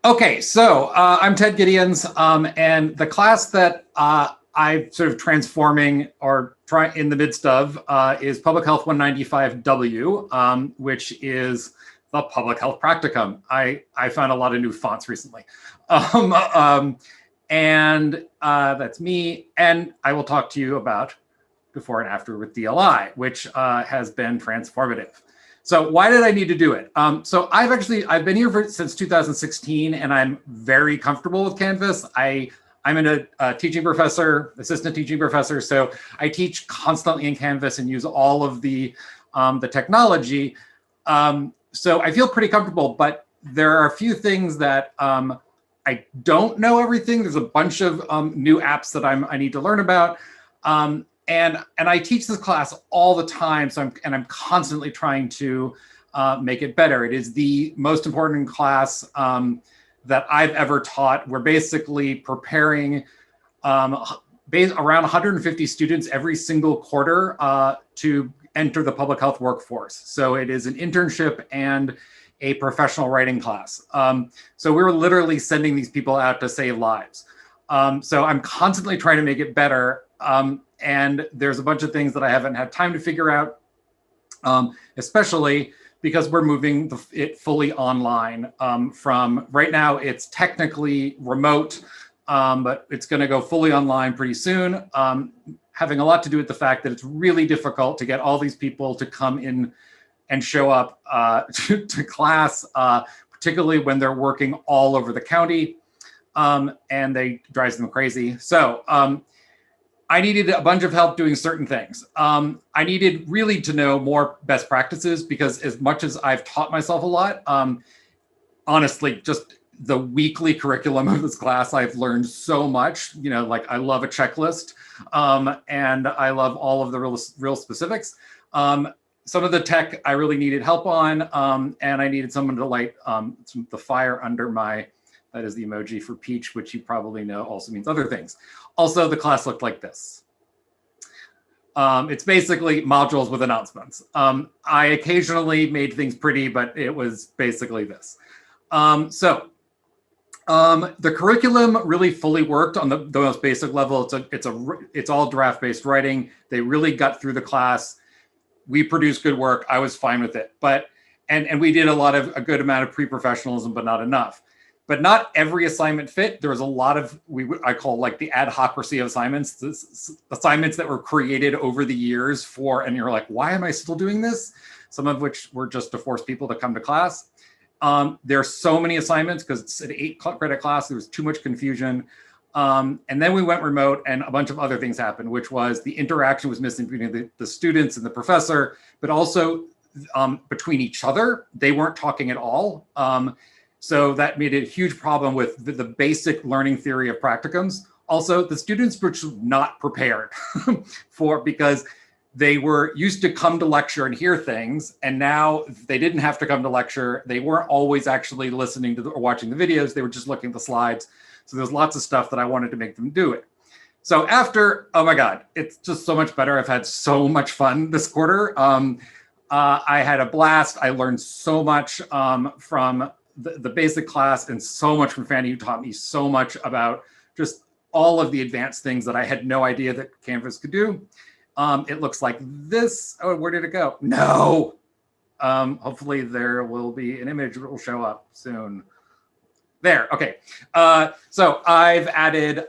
Okay, so I'm Ted Gideonse, and the class that I'm sort of transforming or try in the midst of is Public Health 195W, which is the public health practicum. I found a lot of new fonts recently. And that's me, and I will talk to you about before and after with DLI, which has been transformative. So why did I need to do it? So I've been here since 2016, and I'm very comfortable with Canvas. I'm a teaching professor, assistant teaching professor, so I teach constantly in Canvas and use all of the technology. So I feel pretty comfortable, but there are a few things that I don't know everything. There's a bunch of new apps that I need to learn about. And I teach this class all the time, so I'm constantly trying to make it better. It is the most important class that I've ever taught. We're basically preparing around 150 students every single quarter to enter the public health workforce. So it is an internship and a professional writing class. So we're literally sending these people out to save lives. So I'm constantly trying to make it better. And there's a bunch of things that I haven't had time to figure out, especially because we're moving it fully online. From right now, it's technically remote, but it's going to go fully online pretty soon, having a lot to do with the fact that it's really difficult to get all these people to come in and show up to class, particularly when they're working all over the county, and they drives them crazy. So I needed a bunch of help doing certain things. I needed really to know more best practices, because as much as I've taught myself a lot, honestly, just the weekly curriculum of this class, I've learned so much. You know, like I love a checklist, and I love all of the real specifics. Some of the tech I really needed help on, and I needed someone to light the fire under my, that is the emoji for peach, which you probably know also means other things. Also, the class looked like this. It's basically modules with announcements. I occasionally made things pretty, but it was basically this. The curriculum really fully worked on the most basic level. It's all draft-based writing. They really got through the class. We produced good work. I was fine with it, and we did a good amount of pre-professionalism, but not enough. But not every assignment fit. There was a lot of I call like the adhocracy of assignments, assignments that were created over the years and you're like, why am I still doing this? Some of which were just to force people to come to class. There are so many assignments because it's an 8-credit class. There was too much confusion. And then we went remote, and a bunch of other things happened, which was the interaction was missing between the students and the professor, but also between each other. They weren't talking at all. So that made it a huge problem with the basic learning theory of practicums. Also, the students were just not prepared because they were used to come to lecture and hear things, and now they didn't have to come to lecture. They weren't always actually listening to or watching the videos. They were just looking at the slides. So there's lots of stuff that I wanted to make them do it. So oh my God, it's just so much better. I've had so much fun this quarter. I had a blast. I learned so much from the basic class, and so much from Fanny, who taught me so much about just all of the advanced things that I had no idea that Canvas could do. It looks like this. Oh, where did it go? No. Hopefully there will be an image that will show up soon. There, okay. So I've added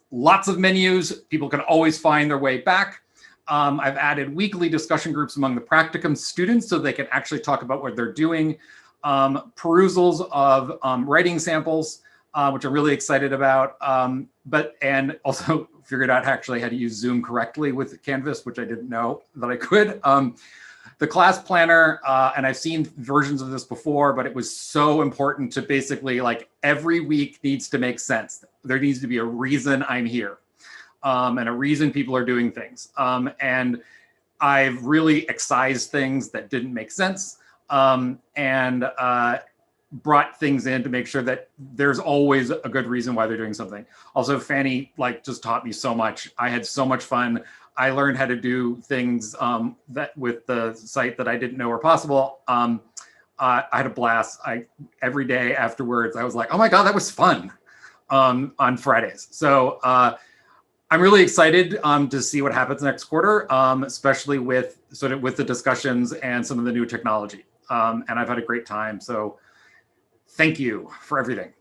lots of menus. People can always find their way back. I've added weekly discussion groups among the practicum students so they can actually talk about what they're doing. Perusals of writing samples, which I'm really excited about, and also figured out actually how to use Zoom correctly with Canvas, which I didn't know that I could. The class planner, and I've seen versions of this before, but it was so important to basically, like, every week needs to make sense. There needs to be a reason I'm here, and a reason people are doing things. And I've really excised things that didn't make sense. And brought things in to make sure that there's always a good reason why they're doing something. Also, Fanny just taught me so much. I had so much fun. I learned how to do things that with the site that I didn't know were possible. I had a blast. Every day afterwards, I was like, oh my God, that was fun on Fridays. So I'm really excited to see what happens next quarter, especially with with the discussions and some of the new technology. And I've had a great time. So thank you for everything.